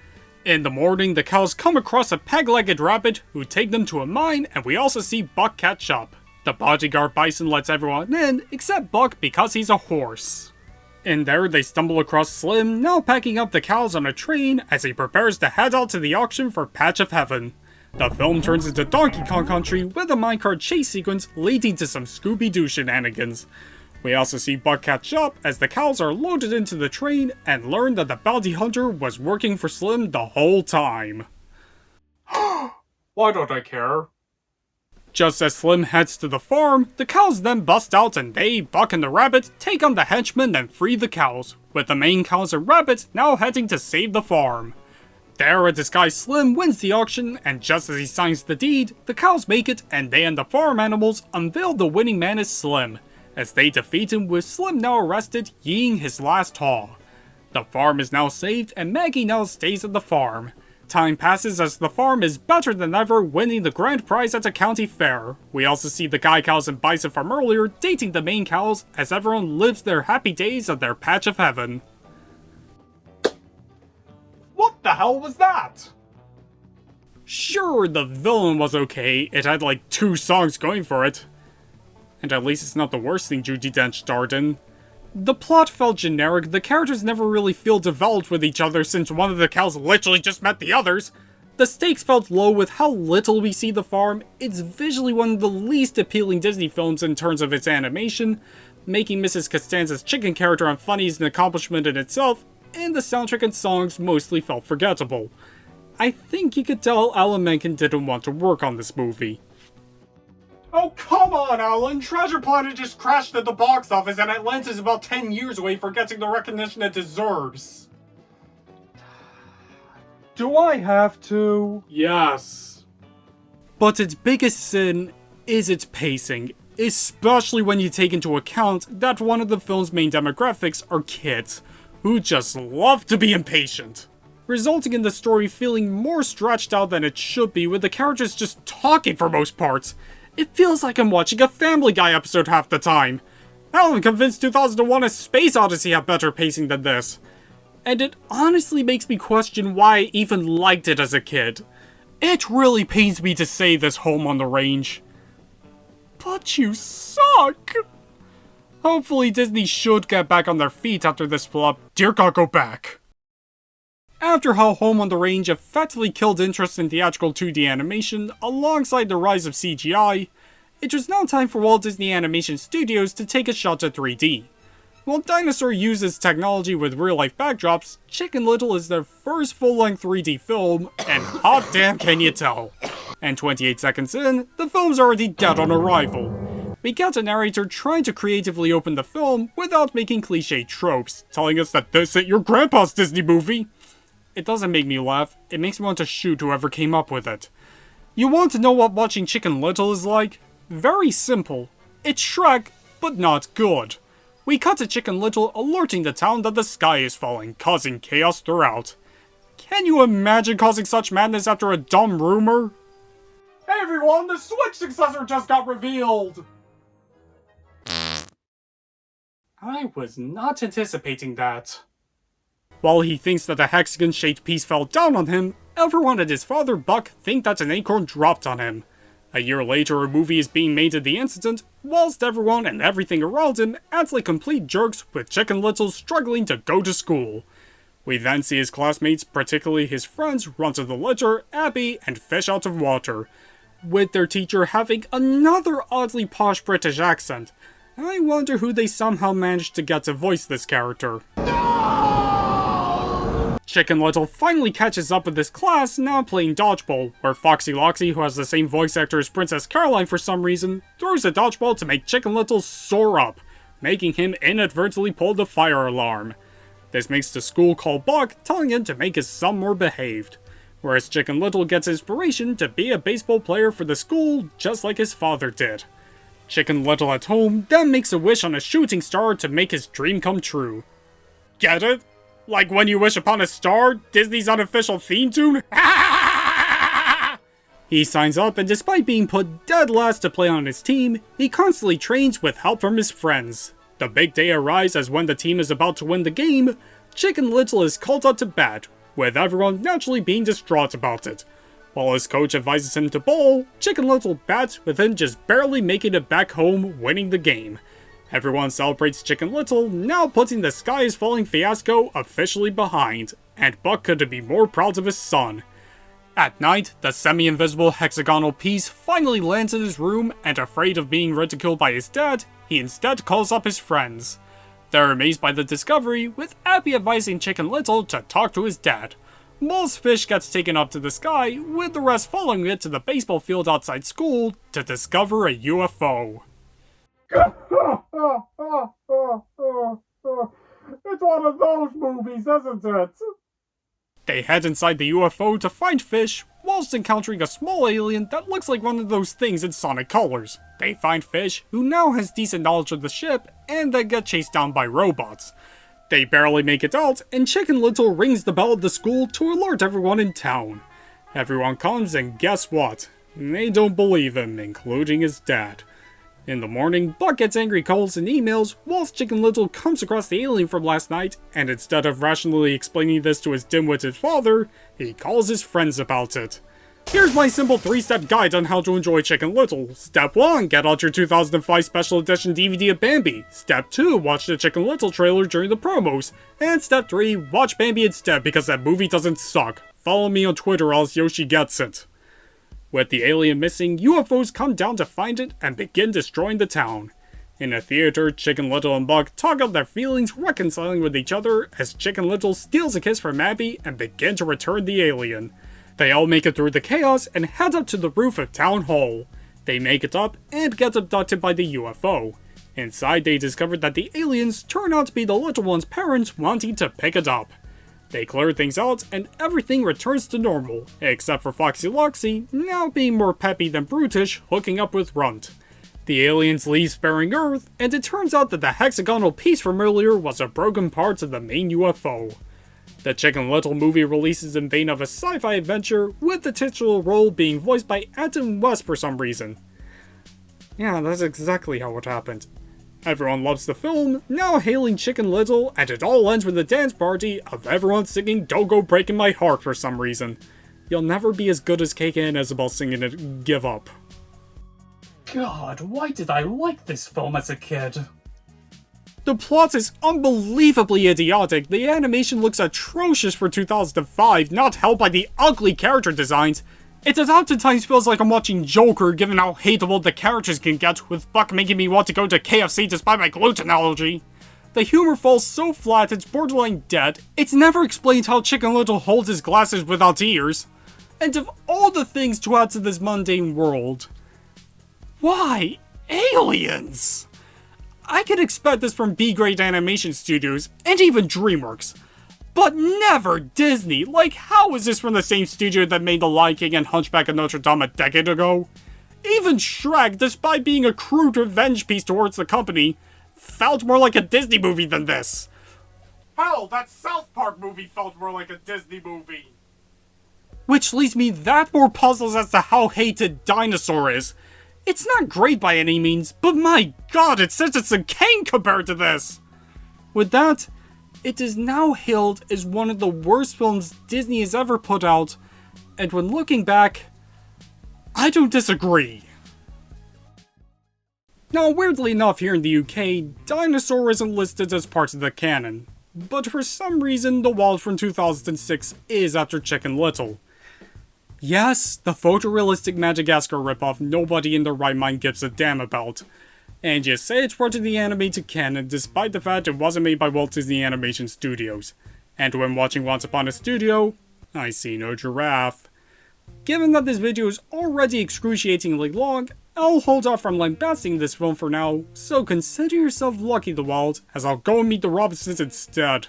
Speaker 2: In the morning, the cows come across a peg-legged rabbit who take them to a mine, and we also see Buck catch up. The bodyguard bison lets everyone in, except Buck because he's a horse. In there, they stumble across Slim, now packing up the cows on a train as he prepares to head out to the auction for Patch of Heaven. The film turns into Donkey Kong Country with a minecart chase sequence leading to some Scooby-Doo shenanigans. We also see Buck catch up as the cows are loaded into the train and learn that the bounty hunter was working for Slim the whole time.
Speaker 1: Why don't I care?
Speaker 2: Just as Slim heads to the farm, the cows then bust out and they, Buck and the rabbit, take on the henchmen and free the cows, with the main cows and rabbit now heading to save the farm. There, a disguised Slim wins the auction, and just as he signs the deed, the cows make it, and they and the farm animals unveil the winning man as Slim, as they defeat him with Slim now arrested, yeeing his last haul. The farm is now saved, and Maggie now stays at the farm. Time passes as the farm is better than ever, winning the grand prize at a county fair. We also see the guy cows and bison from earlier dating the main cows as everyone lives their happy days of their patch of heaven.
Speaker 1: What the hell was that?
Speaker 2: Sure, the villain was okay, it had like 2 songs going for it. And at least it's not the worst thing Judi Dench starred in. The plot felt generic, the characters never really feel developed with each other since one of the cows literally just met the others. The stakes felt low with how little we see the farm. It's visually one of the least appealing Disney films in terms of its animation. Making Mrs. Costanza's chicken character unfunny is an accomplishment in itself, and the soundtrack and songs mostly felt forgettable. I think you could tell Alan Menken didn't want to work on this movie.
Speaker 1: Oh, come on, Alan! Treasure Planet just crashed at the box office and Atlantis is about 10 years away for getting the recognition it deserves. Do I have to? Yes.
Speaker 2: But its biggest sin is its pacing, especially when you take into account that one of the film's main demographics are kids, who just love to be impatient. Resulting in the story feeling more stretched out than it should be, with the characters just talking for most parts. It feels like I'm watching a Family Guy episode half the time. Hell, I'm convinced 2001: A Space Odyssey had better pacing than this. And it honestly makes me question why I even liked it as a kid. It really pains me to say this, Home on the Range. But you suck! Hopefully Disney should get back on their feet after this flop. Dear God, go back. After how Home on the Range effectively killed interest in theatrical 2D animation alongside the rise of CGI, it was now time for Walt Disney Animation Studios to take a shot at 3D. While Dinosaur uses technology with real-life backdrops, Chicken Little is their first full-length 3D film, and hot damn can you tell. And 28 seconds in, the film's already dead on arrival. We get a narrator trying to creatively open the film without making cliche tropes, telling us that this ain't your grandpa's Disney movie. It doesn't make me laugh, it makes me want to shoot whoever came up with it. You want to know what watching Chicken Little is like? Very simple. It's Shrek, but not good. We cut to Chicken Little alerting the town that the sky is falling, causing chaos throughout. Can you imagine causing such madness after a dumb rumor?
Speaker 1: Hey everyone, the Switch successor just got revealed! I was not anticipating that.
Speaker 2: While he thinks that a hexagon-shaped piece fell down on him, everyone and his father Buck think that an acorn dropped on him. A year later, a movie is being made of the incident, whilst everyone and everything around him acts like complete jerks, with Chicken Little struggling to go to school. We then see his classmates, particularly his friends, run to the ledger, Abby, and fish out of water, with their teacher having another oddly posh British accent. I wonder who they somehow managed to get to voice this character. Chicken Little finally catches up with this class, now playing dodgeball, where Foxy Loxy, who has the same voice actor as Princess Caroline for some reason, throws a dodgeball to make Chicken Little soar up, making him inadvertently pull the fire alarm. This makes the school call Buck, telling him to make his son more behaved, whereas Chicken Little gets inspiration to be a baseball player for the school, just like his father did. Chicken Little at home then makes a wish on a shooting star to make his dream come true. Get it? Like When You Wish Upon a Star, Disney's unofficial theme tune? He signs up, and despite being put dead last to play on his team, he constantly trains with help from his friends. The big day arrives as when the team is about to win the game, Chicken Little is called out to bat, with everyone naturally being distraught about it. While his coach advises him to bowl, Chicken Little bats with him just barely making it back home, winning the game. Everyone celebrates Chicken Little, now putting the sky is falling fiasco officially behind, and Buck couldn't be more proud of his son. At night, the semi-invisible hexagonal piece finally lands in his room, and afraid of being ridiculed by his dad, he instead calls up his friends. They're amazed by the discovery, with Abby advising Chicken Little to talk to his dad. Whilst Fish gets taken up to the sky, with the rest following it to the baseball field outside school to discover a UFO.
Speaker 1: It's one of those movies, isn't it?
Speaker 2: They head inside the UFO to find Fish, whilst encountering a small alien that looks like one of those things in Sonic Colors. They find Fish, who now has decent knowledge of the ship, and then get chased down by robots. They barely make it out, and Chicken Little rings the bell at the school to alert everyone in town. Everyone comes, and guess what? They don't believe him, including his dad. In the morning, Buck gets angry calls and emails, whilst Chicken Little comes across the alien from last night, and instead of rationally explaining this to his dim-witted father, he calls his friends about it. Here's my simple 3-step guide on how to enjoy Chicken Little. Step 1, get out your 2005 Special Edition DVD of Bambi. Step 2, watch the Chicken Little trailer during the promos. And Step 3, watch Bambi instead because that movie doesn't suck. Follow me on Twitter as Yoshi gets it. With the alien missing, UFOs come down to find it and begin destroying the town. In a theater, Chicken Little and Buck talk out their feelings, reconciling with each other as Chicken Little steals a kiss from Abby and begin to return the alien. They all make it through the chaos and head up to the roof of Town Hall. They make it up and get abducted by the UFO. Inside, they discover that the aliens turn out to be the little one's parents wanting to pick it up. They clear things out and everything returns to normal, except for Foxy Loxy, now being more peppy than brutish, hooking up with Runt. The aliens leave sparing Earth, and it turns out that the hexagonal piece from earlier was a broken part of the main UFO. The Chicken Little movie releases in vein of a sci-fi adventure, with the titular role being voiced by Adam West for some reason. Yeah, that's exactly how it happened. Everyone loves the film, now hailing Chicken Little, and it all ends with a dance party of everyone singing Don't Go Breaking My Heart for some reason. You'll never be as good as KK and Isabel singing it, give up.
Speaker 1: God, why did I like this film as a kid?
Speaker 2: The plot is unbelievably idiotic, the animation looks atrocious for 2005, not helped by the ugly character designs. It at times feels like I'm watching Joker given how hateable the characters can get, with Buck making me want to go to KFC despite my gluten allergy. The humor falls so flat it's borderline dead, it's never explained how Chicken Little holds his glasses without ears. And of all the things to add to this mundane world, why aliens? I could expect this from B-grade animation studios, and even DreamWorks. But never Disney! Like, how is this from the same studio that made The Lion King and Hunchback of Notre Dame a decade ago? Even Shrek, despite being a crude revenge piece towards the company, felt more like a Disney movie than this.
Speaker 1: Hell, that South Park movie felt more like a Disney movie.
Speaker 2: Which leaves me that more puzzled as to how hated Dinosaur is. It's not great by any means, but my god, it's Citizen Kane compared to this! With that, it is now hailed as one of the worst films Disney has ever put out, and when looking back, I don't disagree. Now, weirdly enough, here in the UK, Dinosaur isn't listed as part of the canon, but for some reason, The Wild from 2006 is after Chicken Little. Yes, the photorealistic Madagascar ripoff nobody in their right mind gives a damn about. And you say it's part of the animated canon despite the fact it wasn't made by Walt Disney Animation Studios. And when watching Once Upon a Studio, I see no giraffe. Given that this video is already excruciatingly long, I'll hold off from lambasting this film for now, so consider yourself lucky, The Wild, as I'll go and meet the Robinsons instead.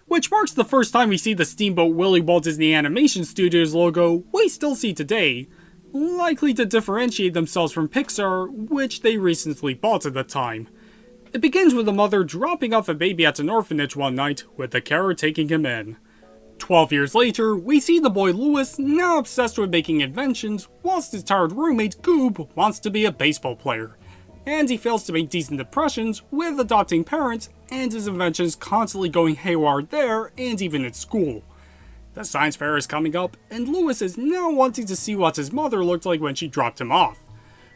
Speaker 2: Which marks the first time we see the Steamboat Willie Walt Disney Animation Studios logo we still see today, likely to differentiate themselves from Pixar, which they recently bought at the time. It begins with a mother dropping off a baby at an orphanage one night, with the carer taking him in. 12 years later, we see the boy Louis, now obsessed with making inventions, whilst his tired roommate Goob wants to be a baseball player. And he fails to make decent impressions with adopting parents, and his inventions constantly going haywire there and even at school. The science fair is coming up, and Louis is now wanting to see what his mother looked like when she dropped him off.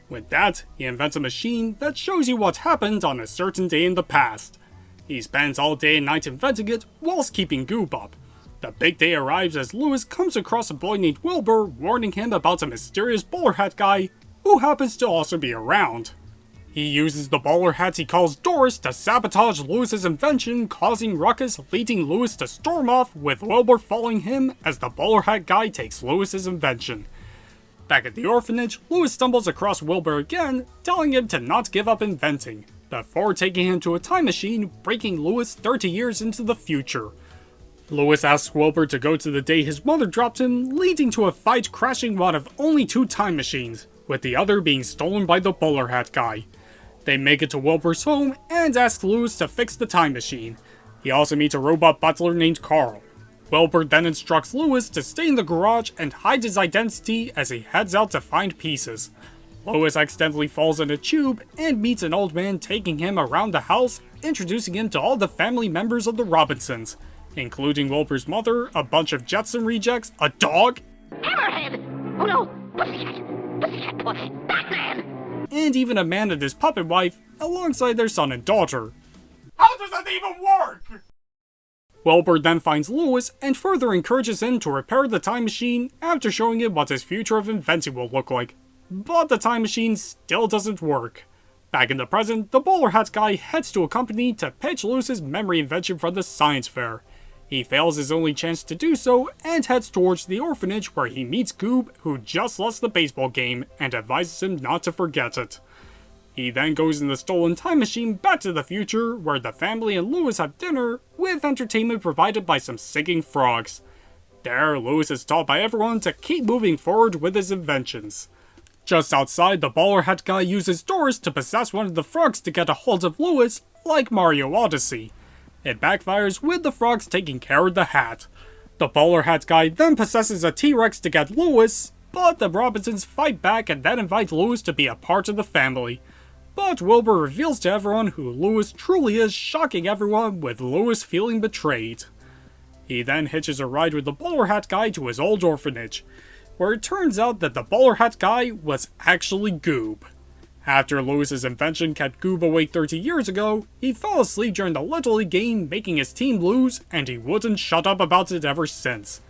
Speaker 2: With that, he invents a machine that shows you what happened on a certain day in the past. He spends all day and night inventing it, whilst keeping Goob up. The big day arrives as Louis comes across a boy named Wilbur, warning him about a mysterious bowler hat guy, who happens to also be around. He uses the bowler hats he calls Doris to sabotage Louis's invention, causing ruckus, leading Louis to storm off, with Wilbur following him as the bowler hat guy takes Louis's invention. Back at the orphanage, Louis stumbles across Wilbur again, telling him to not give up inventing, before taking him to a time machine, breaking Louis 30 years into the future. Louis asks Wilbur to go to the day his mother dropped him, leading to a fight crashing one of only 2 time machines, with the other being stolen by the bowler hat guy. They make it to Wilbur's home and ask Louis to fix the time machine. He also meets a robot butler named Carl. Wilbur then instructs Louis to stay in the garage and hide his identity as he heads out to find pieces. Louis accidentally falls in a tube and meets an old man taking him around the house, introducing him to all the family members of the Robinsons, including Wilbur's mother, a bunch of Jetson rejects, a dog,
Speaker 4: Hammerhead! Oh no! Pussycat puss! Batman!
Speaker 2: and even a man and his puppet wife, alongside their son and daughter. How does that even work? Wilbur then finds Louis and further encourages him to repair the time machine after showing him what his future of inventing will look like. But the time machine still doesn't work. Back in the present, the bowler hat guy heads to a company to pitch Louis's memory invention for the science fair. He fails his only chance to do so and heads towards the orphanage where he meets Goob, who just lost the baseball game and advises him not to forget it. He then goes in the stolen time machine back to the future, where the family and Louis have dinner, with entertainment provided by some singing frogs. There, Louis is taught by everyone to keep moving forward with his inventions. Just outside, the bowler hat guy uses doors to possess one of the frogs to get a hold of Louis, like Mario Odyssey. It backfires with the frogs taking care of the hat. The bowler hat guy then possesses a T-Rex to get Louis, but the Robinsons fight back and then invite Louis to be a part of the family. But Wilbur reveals to everyone who Louis truly is, shocking everyone with Louis feeling betrayed. He then hitches a ride with the bowler hat guy to his old orphanage, where it turns out that the bowler hat guy was actually Goob. After Louis's invention kept Goob awake 30 years ago, he fell asleep during the Little League game, making his team lose, and he wouldn't shut up about it ever since.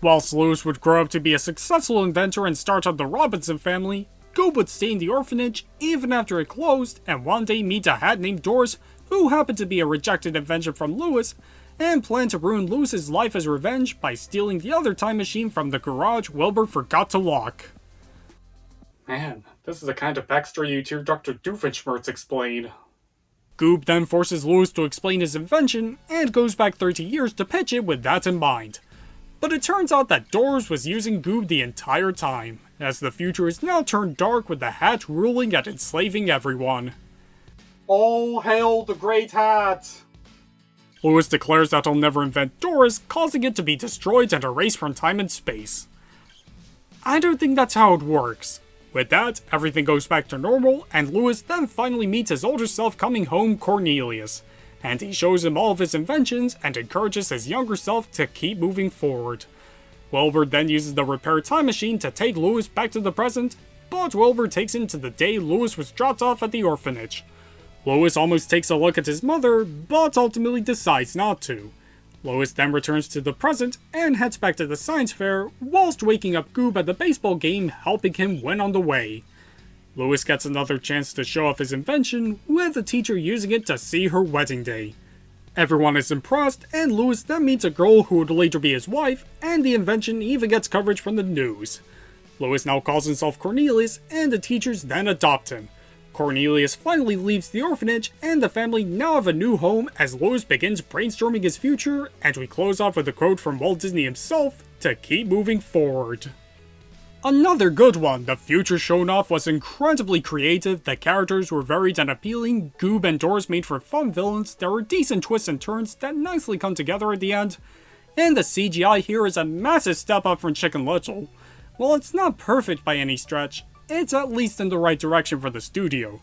Speaker 2: Whilst Louis would grow up to be a successful inventor and start up the Robinson family, Goob would stay in the orphanage even after it closed, and one day meet a hat named Doris, who happened to be a rejected invention from Louis, and planned to ruin Louis's life as revenge by stealing the other time machine from the garage Wilbur forgot to lock.
Speaker 1: Man, this is the kind of backstory you'd hear Dr. Doofenshmirtz explain.
Speaker 2: Goob then forces Louis to explain his invention, and goes back 30 years to pitch it with that in mind. But it turns out that Doris was using Goob the entire time, as the future is now turned dark with the hat ruling and enslaving everyone.
Speaker 1: All hail the Great Hat!
Speaker 2: Louis declares that he'll never invent Doris, causing it to be destroyed and erased from time and space. I don't think that's how it works. With that, everything goes back to normal, and Louis then finally meets his older self coming home, Cornelius, and he shows him all of his inventions and encourages his younger self to keep moving forward. Wilbur then uses the repair time machine to take Louis back to the present, but Wilbur takes him to the day Louis was dropped off at the orphanage. Louis almost takes a look at his mother, but ultimately decides not to. Louis then returns to the present and heads back to the science fair, whilst waking up Goob at the baseball game, helping him win on the way. Louis gets another chance to show off his invention, with the teacher using it to see her wedding day. Everyone is impressed, and Louis then meets a girl who would later be his wife, and the invention even gets coverage from the news. Louis now calls himself Cornelius, and the teachers then adopt him. Cornelius finally leaves the orphanage, and the family now have a new home as Louis begins brainstorming his future, and we close off with a quote from Walt Disney himself to keep moving forward. Another good one, the future shown off was incredibly creative, the characters were varied and appealing, Goob and Doris made for fun villains, there were decent twists and turns that nicely come together at the end, and the CGI here is a massive step up from Chicken Little. While it's not perfect by any stretch, it's at least in the right direction for the studio.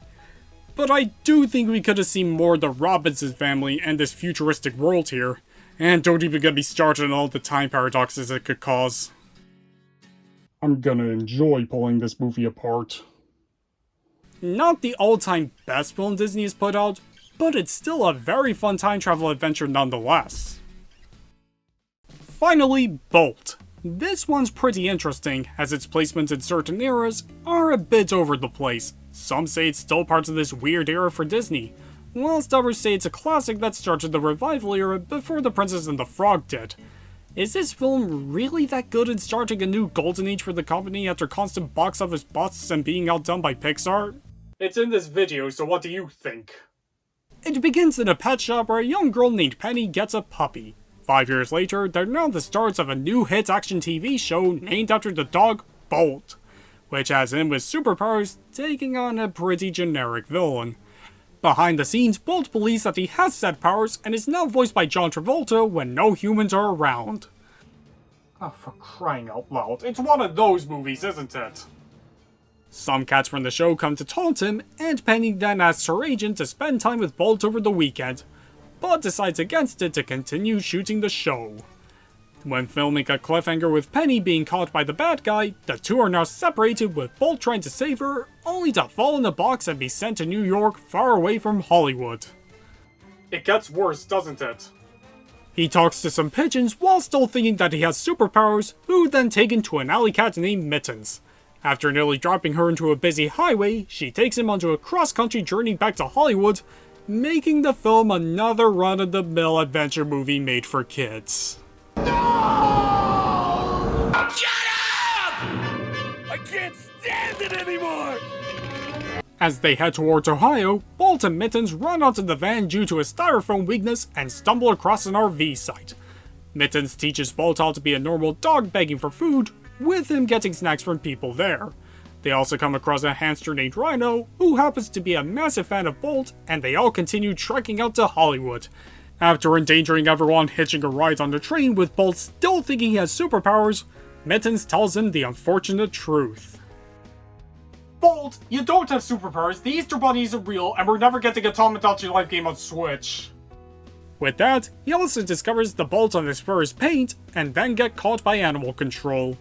Speaker 2: But I do think we could have seen more of the Robinson family and this futuristic world here, and don't even get me started on all the time paradoxes it could cause. I'm gonna enjoy pulling this movie apart. Not the all-time best film Disney has put out, but it's still a very fun time travel adventure nonetheless. Finally, Bolt. This one's pretty interesting, as its placements in certain eras are a bit over the place. Some say it's still part of this weird era for Disney, whilst others say it's a classic that started the revival era before The Princess and the Frog did. Is this film really that good in starting a new golden age for the company after constant box office busts and being outdone by Pixar?
Speaker 1: It's in this video, so what do you think?
Speaker 2: It begins in a pet shop where a young girl named Penny gets a puppy. 5 years later, they're now the stars of a new hit action TV show named after the dog Bolt, which has him with superpowers taking on a pretty generic villain. Behind the scenes, Bolt believes that he has said powers and is now voiced by John Travolta when no humans are around.
Speaker 1: Oh, for crying out loud. It's one of those movies, isn't it?
Speaker 2: Some cats from the show come to taunt him, and Penny then asks her agent to spend time with Bolt over the weekend, but decides against it to continue shooting the show. When filming a cliffhanger with Penny being caught by the bad guy, the two are now separated with Bolt trying to save her, only to fall in a box and be sent to New York, far away from Hollywood.
Speaker 1: It gets worse, doesn't it?
Speaker 2: He talks to some pigeons while still thinking that he has superpowers, who then taken to an alley cat named Mittens. After nearly dropping her into a busy highway, she takes him onto a cross-country journey back to Hollywood, making the film another run-of-the-mill adventure movie made for kids.
Speaker 3: Shut up! I can't stand it anymore!
Speaker 2: As they head towards Ohio, Bolt and Mittens run onto the van due to a styrofoam weakness and stumble across an RV site. Mittens teaches Bolt how to be a normal dog begging for food, with him getting snacks from people there. They also come across a hamster named Rhino, who happens to be a massive fan of Bolt, and they all continue trekking out to Hollywood. After endangering everyone hitching a ride on the train with Bolt still thinking he has superpowers, Mittens tells him the unfortunate truth.
Speaker 1: Bolt, you don't have superpowers, the Easter Bunny isn't real, and we're never getting a Tomodachi Life game on Switch.
Speaker 2: With that, he also discovers the bolts on his fur is paint, and then get caught by animal control.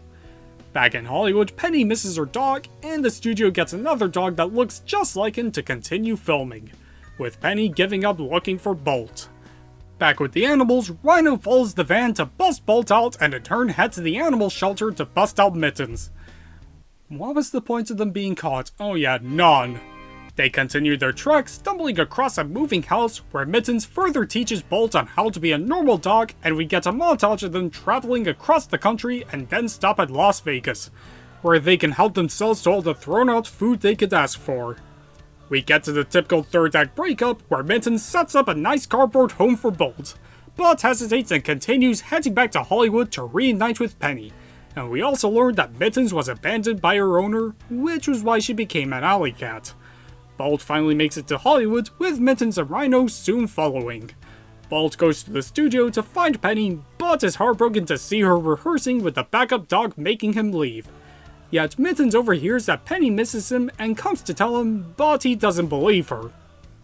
Speaker 2: Back in Hollywood, Penny misses her dog, and the studio gets another dog that looks just like him to continue filming, with Penny giving up looking for Bolt. Back with the animals, Rhino follows the van to bust Bolt out and in turn heads to the animal shelter to bust out Mittens. What was the point of them being caught? Oh yeah, none. They continue their trek, stumbling across a moving house where Mittens further teaches Bolt on how to be a normal dog, and we get a montage of them traveling across the country and then stop at Las Vegas, where they can help themselves to all the thrown out food they could ask for. We get to the typical third act breakup where Mittens sets up a nice cardboard home for Bolt, but hesitates and continues heading back to Hollywood to reunite with Penny. And we also learned that Mittens was abandoned by her owner, which was why she became an alley cat. Bolt finally makes it to Hollywood, with Mittens and Rhino soon following. Bolt goes to the studio to find Penny, but is heartbroken to see her rehearsing with the backup dog making him leave. Yet Mittens overhears that Penny misses him and comes to tell him, but he doesn't believe her.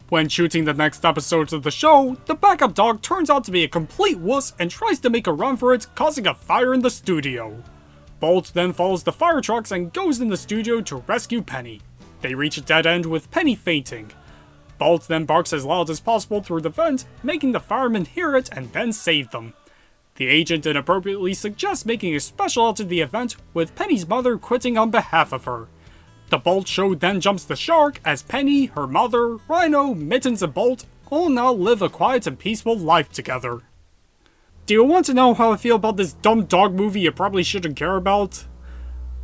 Speaker 2: When shooting the next episodes of the show, the backup dog turns out to be a complete wuss and tries to make a run for it, causing a fire in the studio. Bolt then follows the fire trucks and goes in the studio to rescue Penny. They reach a dead end with Penny fainting. Bolt then barks as loud as possible through the vent, making the firemen hear it and then save them. The agent inappropriately suggests making a special out of the event, with Penny's mother quitting on behalf of her. The Bolt show then jumps the shark as Penny, her mother, Rhino, Mittens, and Bolt all now live a quiet and peaceful life together. Do you want to know how I feel about this dumb dog movie you probably shouldn't care about?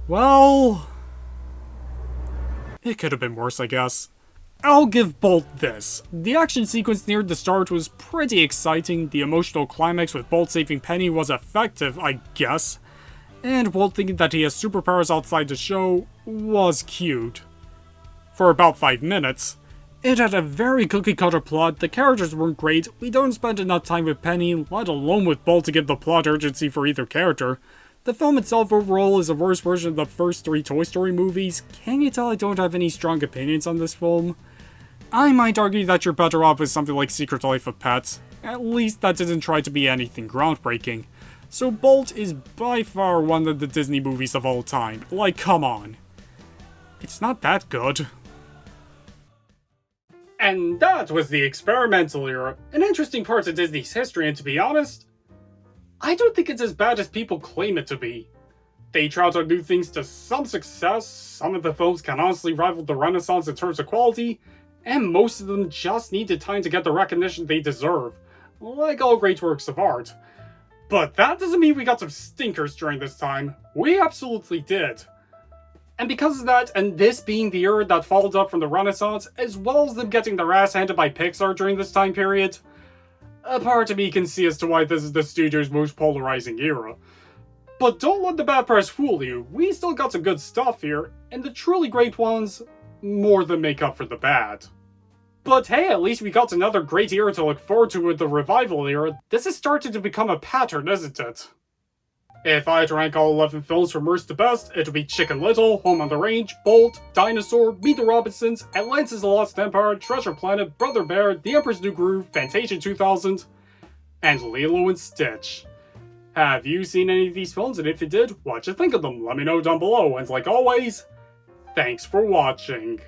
Speaker 2: Well, it could have been worse, I guess. I'll give Bolt this. The action sequence near the start was pretty exciting, the emotional climax with Bolt saving Penny was effective, I guess, and Bolt thinking that he has superpowers outside the show was cute. For about 5 minutes. It had a very cookie-cutter plot, the characters weren't great, we don't spend enough time with Penny, let alone with Bolt to give the plot urgency for either character. The film itself overall is a worse version of the first 3 Toy Story movies. Can you tell I don't have any strong opinions on this film? I might argue that you're better off with something like Secret Life of Pets. At least that didn't try to be anything groundbreaking. So Bolt is by far one of the Disney movies of all time. Like, come on. It's not that good.
Speaker 1: And that was the experimental era, an interesting part of Disney's history, and to be honest, I don't think it's as bad as people claim it to be. They tried out new things to some success, some of the films can honestly rival the Renaissance in terms of quality, and most of them just needed time to get the recognition they deserve, like all great works of art. But that doesn't mean we got some stinkers during this time. We absolutely did. And because of that, and this being the era that followed up from the Renaissance, as well as them getting their ass handed by Pixar during this time period, a part of me can see as to why this is the studio's most polarizing era. But don't let the bad press fool you, we still got some good stuff here, and the truly great ones more than make up for the bad. But hey, at least we got another great era to look forward to with the revival era. This is starting to become a pattern, isn't it? If I had to rank all 11 films from worst to best, it would be Chicken Little, Home on the Range, Bolt, Dinosaur, Meet the Robinsons, Atlantis the Lost Empire, Treasure Planet, Brother Bear, The Emperor's New Groove, Fantasia 2000, and Lilo and Stitch. Have you seen any of these films, and if you did, what'd you think of them? Let me know down below, and like always, thanks for watching.